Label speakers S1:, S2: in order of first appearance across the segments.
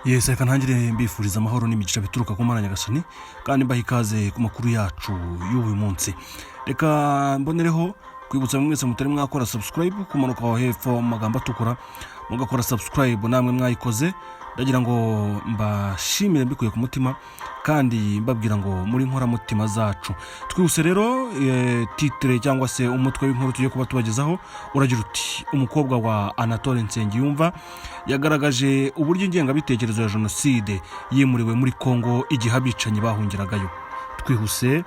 S1: Yes, reka ntangire mbifuriza amahoro n'imigisha bituruka ku Mana Nyagasani kandi mbaha ikaze ku makuru yacu y'uyu munsi. Reka mbonereho kwibutsa mwese mutari mwakora subscribe kumanuka aho hepfo mu magambo atukura mugakora subscribe namwe mwayikoze, ndagira ngo mbashimire mbikuye ku mutima kandi mbabwira ngo muri nkora mutima zacu. Twihuse rero titre cyangwa se umutwe w'inkuru tugiye kuba tubagezaho uragira uti umukobwa wa Anatole Nsengiyumva yagaragaje uburyo ingengabitekerezo ya jenoside yimuriwe muri Kongo igihe abicanyi bahungiragayo. Twihuse.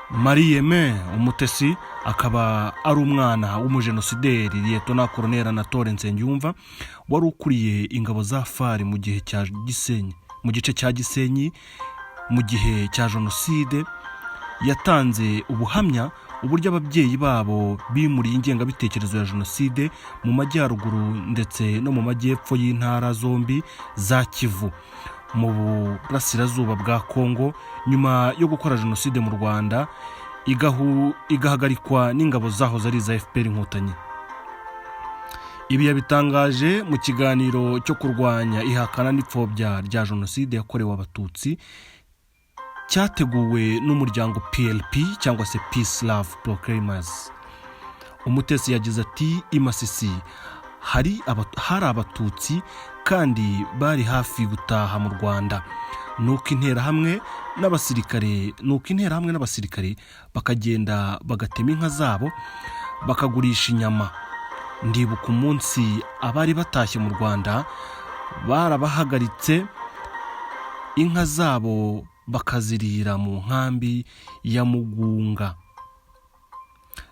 S1: Marie-Aime Umutesi akaba ari umwana w'umujenosideri Lieutenant Colonel Anatole Nsengiyumva wari ukuriye ingabo za FARI mu gihe cya Gisenyi, mu gice cya Gisenyi mu gihe cya jenoside. Yatanze ubuhamya uburyo ababyeyi babo bimuriye ingengabitekerezo ya jenoside mu majyaruguru ndetse no mu majyepfo y'intara zombi za Kivu mu burasirazuba bwa Kongo nyuma yo gukora jenoside mu Rwanda igahagarikwa n'ingabo zahoze ari za FPR Inkotanyi. Ibi yabitangaje mu kiganiro cyo kurwanya ihakana n'ipfobya rya jenoside yakorewe abatutsi cyateguwe n'umuryango PLP cyangwa se Peace Love Proclaimers. Umutesi yagize ati Imasisi hari abatutsi kandi bari hafi gutaha mu Rwanda, nuko interahamwe n'abasirikare bakagenda bagatema inka zabo bakagurisha inyama. Ndibuka umunsi abari batashye mu Rwanda barabahagaritse inka zabo bakazirira mu nkambi ya Mugunga.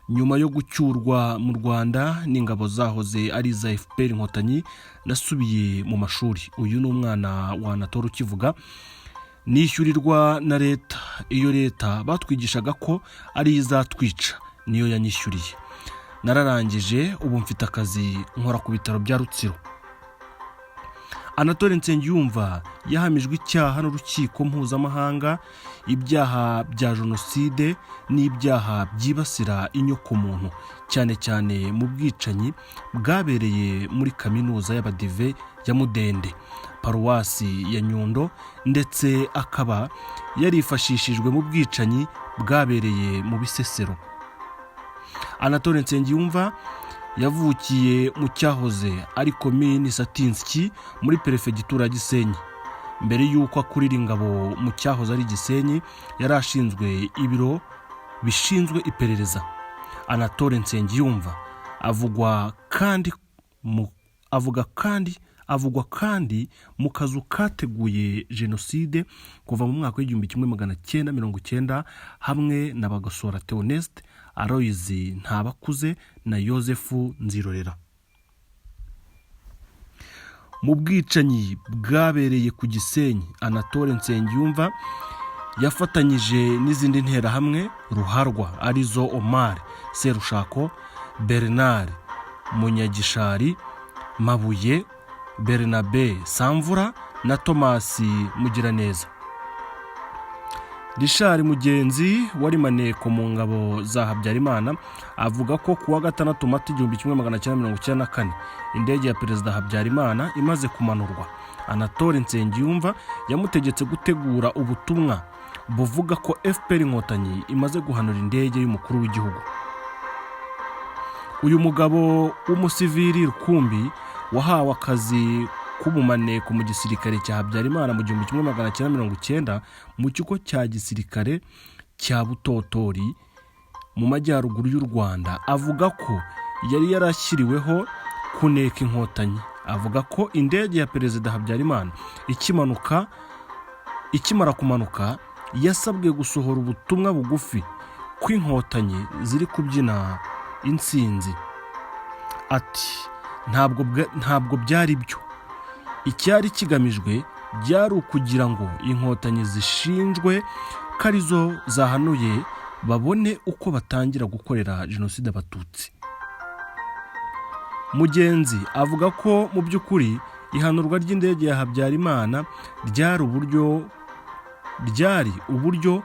S1: Nyuma yo gucyurwa mu Rwanda n'ingabo zahoze ari za FPR Inkotanyi nasubiye mu mashuri. Uyu ni umwana wa Anatole ukivuga. Nishyurirwa na leta. Iyo leta batwigishaga ko ari izatwica niyo yanyishyuriye. Nararangije ubu mfite akazi nkora ku bitaro bya Rutsiro. Anatole Nsengiyumva yahamijwe icyaha n'urukiko mpuzamahanga ibyaha bya jenoside n'ibyaha byibasira inyokomuntu, cyane cyane mu bwicanyi bwabereye muri kaminuza y'Abadive ya Mudende, paruwasi ya Nyundo, ndetse akaba yarifashishijwe mu bwicanyi bwabereye mu Bisesero. Anatole Nsengiyumva yavukiye mu cyahoze ari komini Satinski muri perefegitura Gisenyi. Mbere y'uko akurira ingabo mu cyahoze ari Gisenyi yari ashinzwe ibiro bishinzwe iperereza. Anatole Nsengiyumva avugwa kandi mu kazu kateguye jenoside kuva mu mwaka w'1990 hamwe na Bagasora Theoneste, Aloyizi Ntabakuze na Yosefu Nzirorera. Mu bwicanyi bwabereye ku Gisenyi, Anatole Nsengiyumva yafatanyije n'izindi nterahamwe ruharwa arizo Omar Serushako, Bernard Munyagishari, Mabuye, Bernabe Samvura na Thomas Mugiraneza. Richard Mugenzi wari maneko mu ngabo za Habyarimana avuga ko kuwa 6 Mata 1994 indege ya Perezida Habyarimana imaze kumanurwa, Anatole Nsengiyumva yamutegetse gutegura ubutumwa buvuga ko FPR Inkotanyi imaze guhanura indege y'umukuru w'igihugu. Uyu mugabo w'umusivili rukumbi wahawe akazi k'ubumaneko mu gisirikare cya Habyarimana mu 1990 mu kigo cya gisirikare cya Butotori mu majyaruguru y'u Rwanda, avuga ko yari yarashyiriweho kuneka inkotanyi. Avuga ko indege ya Perezida Habyarimana ikimara kumanuka yasabwe gusohora ubutumwa bugufi ko inkotanyi ziri kubyina intsinzi. Ati ntabwo byari byo. Icyari kigamijwe byari ukugira ngo inkotanyi zishinjwe ko arizo zahanuye babone uko batangira gukorera jenoside abatutsi. Mugenzi avuga ko mu by'ukuri ihanurwa ry'indege ya Habyarimana ryari uburyo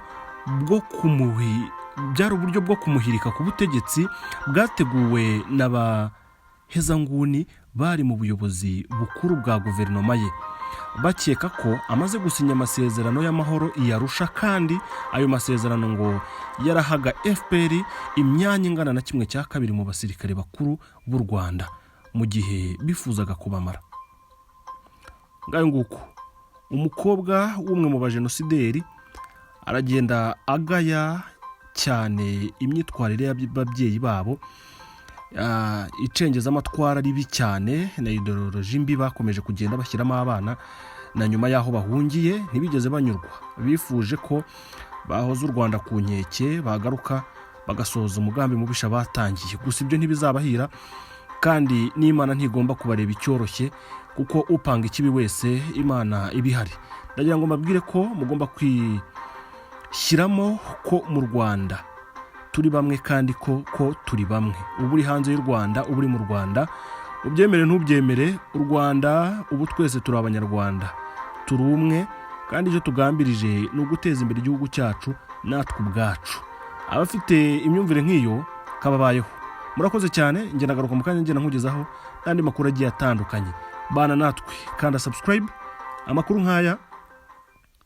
S1: bwo kumuhirika ku butegetsi bwateguwe hezanguni bari mu buyobozi bukuru bwa guverinoma ye, bakeka ko amaze gusinya amasezerano y'amahoro i Arusha, kandi ayo masezerano ngo yarahaga FPR imyanya ingana na 1/2 mu basirikare bakuru b'u Rwanda mu gihe bifuzaga kubamara. Ngayo nguko umukobwa w'umwe mu bajenosideri aragenda agaya cyane imyitwarire y'ababyeyi babo, icengeza amatwara ribi cyane na ideoloji mbi bakomeje kugenda bashyiramo abana, na nyuma y'aho bahungiye ntibigeze banyurwa. Bifuje ko bahoza u Rwanda ku nkeke, bagaruka bagasohoza umugambi mubisha batangiye. Gusa ibyo ntibizabahira, kandi n'Imana ntigomba kubareba icyoroshye, kuko upanga ikibi wese Imana ibihari. Ndagira ngo mbabwire ko mugomba kwishyiramo ko mu Rwanda turi bamwe, kandi ko turi bamwe. Ubu uri hanze y'u Rwanda, ubu uri mu Rwanda, ubyemere ntubyemere, u Rwanda ubu twese turi abanyarwanda, turi umwe, kandi icyo tugambirije ni uguteza imbere igihugu cyacu natwe ubwacu. Abafite imyumvire nk'iyo kababayeho. Murakoze cyane, njye nagaruka mu kanya ngena nkugezaho n'andi makuru agiye atandukanye. Bana natwe kandi subscribe, amakuru nk'aya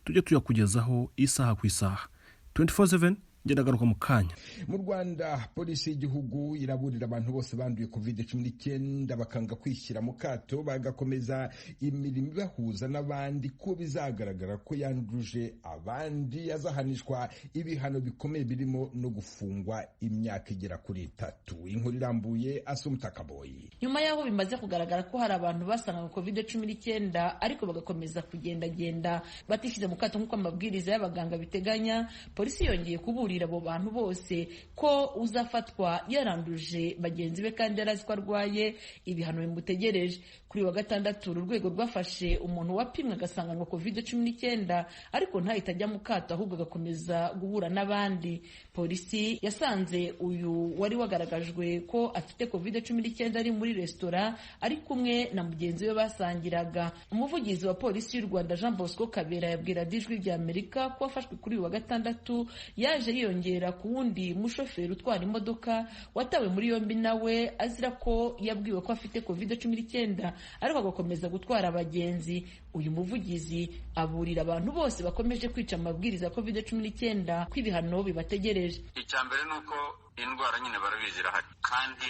S1: tujye tuyakugezaho isaha ku isaha 24/7. Ngendagaruka mu kanya.
S2: Mu Rwanda polisi y'igihugu iraburira abantu bose banduye COVID-19 bakanga kwishyira mu kato, bagakomeza imirimo ibahuza n'abandi, ko bizagaragara ko yanduje abandi azahanishwa ibihano bikomeye birimo no gufungwa imyaka igera kuri 3. Inkuru irambuye Asumta Kaboyi.
S3: Nyuma yaho bimaze kugaragara ko hari abantu basanga COVID-19 ariko bagakomeza kugendagenda batishyize mu kato nk'uko amabwiriza y'abaganga biteganya, polisi yongeye kubura abo bantu bose ko uzafatwa yaranduje bagenzi be kandi yarazi ko arwaye, ibihano bimutegereje. Kuri wa gatandatu urwego rwafashe umuntu wapimwe agasanganwa COVID-19 ariko ntahita ajya mu kato, ahubwo agakomeza guhura n'abandi. Polisi yasanze uyu wari wagaragajwe ko afite COVID-19 ari muri resitora ari kumwe na mugenzi we basangiraga. Umuvugizi wa polisi y'u Rwanda Jean Bosco Kabera yabwira Ijwi ry'Amerika ko wafashwe kuri wa gatandatu yaje yiyongera ku wundi mushoferi utwara imodoka watawe muri yombi nawe azira ko yabwiwe ko afite COVID-19 ariko agakomeza gutwara abagenzi. Uyu muvugizi aburira abantu bose bakomeje kwica amabwiriza ya COVID-19 ko ibihano bibategereje.
S4: Icyambere nuko indwara nyine barabizi irahari kandi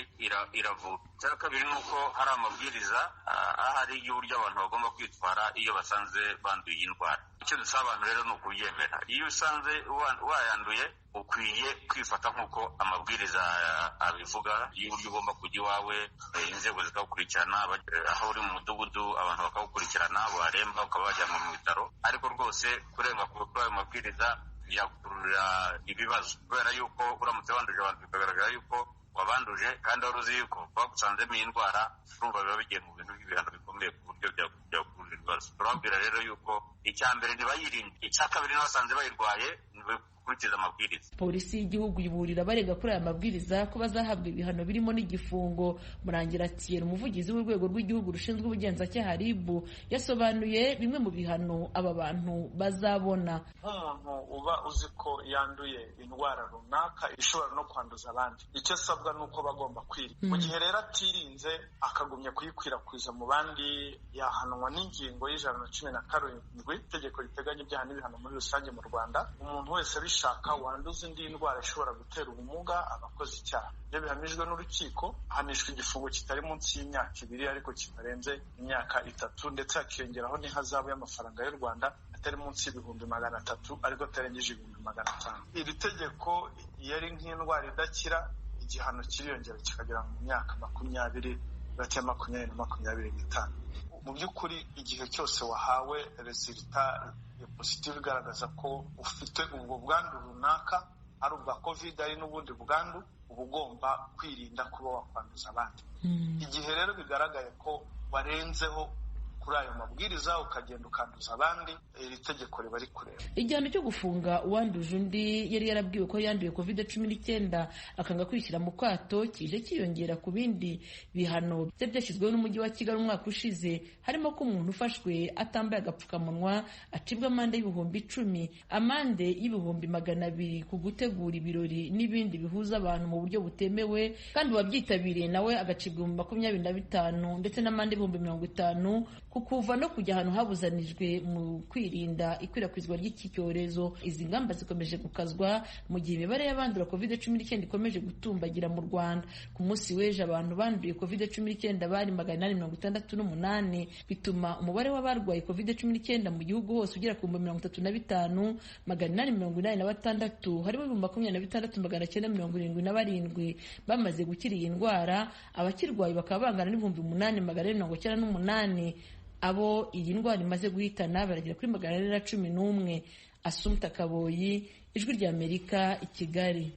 S4: iravuga. Cya kabiri nuko hari amabwiriza ahari y'uburyo abantu bagomba kwitwara iyo basanze banduye indwara. Icyo dusaba abantu rero ni ukubyemera. Iyo usanze wayanduye ukwiye kwifata nk'uko amabwiriza abivuga, y'uburyo ugomba kujya iwawe, inzego zikagukurikirana, aho uri mu mudugudu abantu bakagukurikirana, waremba ukaba wajyanwa mu bitaro. Ariko rwose kurenga ku ayo mabwiriza yakurura ibibazo, kubera yuko uramutse wanduje abantu bikagaragara yuko wabanduje kandi wari uzi yuko bagusanzemo iyi ndwara, urumva biba bigiye mu bintu by'ibihano bikomeye ku buryo byakurura ibibazo. Turababwira rero yuko icya mbere ntibayirinde, icya kabiri n'abasanze bayirwaye gukurikiza amabwiriza.
S3: Polisi y'igihugu iburira abarega kuri aya mabwiriza ko bazahabwa ibihano birimo n'igifungo. Murangira Thierry, umuvugizi w'urwego rw'igihugu rushinzwe ubugenzacyaha RIB, yasobanuye bimwe mu bihano aba bantu bazabona.
S5: Nk'umuntu uba uzi ko yanduye indwara runaka ishobora no kwanduza abandi, icyo asabwa ni uko bagomba kwirinda. Mu gihe rero atirinze akagumya kuyikwirakwiza mu bandi, yahanwa n'ingingo y'117 itegeko riteganya ibyaha n'ibihano muri rusange mu Rwanda. Umuntu wese abishaka wanduza indi ndwara ishobora gutera ubumuga abakoze icyaha, iyo bihamijwe n'urukiko ahanishwa igifungo kitari munsi y'imyaka 2 ariko kitarenze imyaka 3, ndetse hakiyongeraho n'ihazabu y'amafaranga y'u Rwanda atari munsi y'ibihumbi 300 ariko atarengeje ibihumbi 500. Iri tegeko yari nk'indwara idakira, igihano kiriyongera kikagera mu myaka 20 hagati ya 20 na 25. Mu by'ukuri igihe cyose wahawe resulta positive igaragaza ko ufite ubwo bwandu runaka, ari ubwa COVID ari n'ubundi bwandu, uba ugomba kwirinda kuba wakwanduza abandi. Igihe rero bigaragaye ko warenzeho kuri ayo mabwiriza ukagenda ukanduza abandi, iri tegeko riba rikureba.
S3: Igihano cyo gufunga uwanduje undi yari yarabwiwe ko yanduye COVID-19 akanga kwishyira mu kato kije kiyongera ku bindi bihano byari byashyizweho n'umujyi wa Kigali umwaka ushize, harimo ko umuntu ufashwe atambaye agapfukamunwa acibwa amande y'ibihumbi 10, amande y'ibihumbi 200 ku gutegura ibirori n'ibindi bihuza abantu mu buryo butemewe, kandi uwabyitabiriye nawe agacibwa 25 ndetse n'amande y'ibihumbi 50 ku kuva no kujya ahantu habuzanijwe mu kwirinda ikwirakwizwa ry'iki cyorezo. Izi ngamba zikomeje gukazwa mu gihe imibare y'abandura COVID-19 ikomeje gutumbagira mu Rwanda. Ku munsi w'ejo abantu banduye COVID-19 bari 868, bituma umubare w'abarwaye COVID-19 mu gihugu hose ugera ku 35,886, harimo 26,977 bamaze gukira iyi ndwara. Abakirwaye bakaba bangana n'ibihumbi 8,498. Abo iyi ndwara imaze guhitana baragera kuri 411. Assumpta Kaboyi, Ijwi ry'Amerika, i Kigali.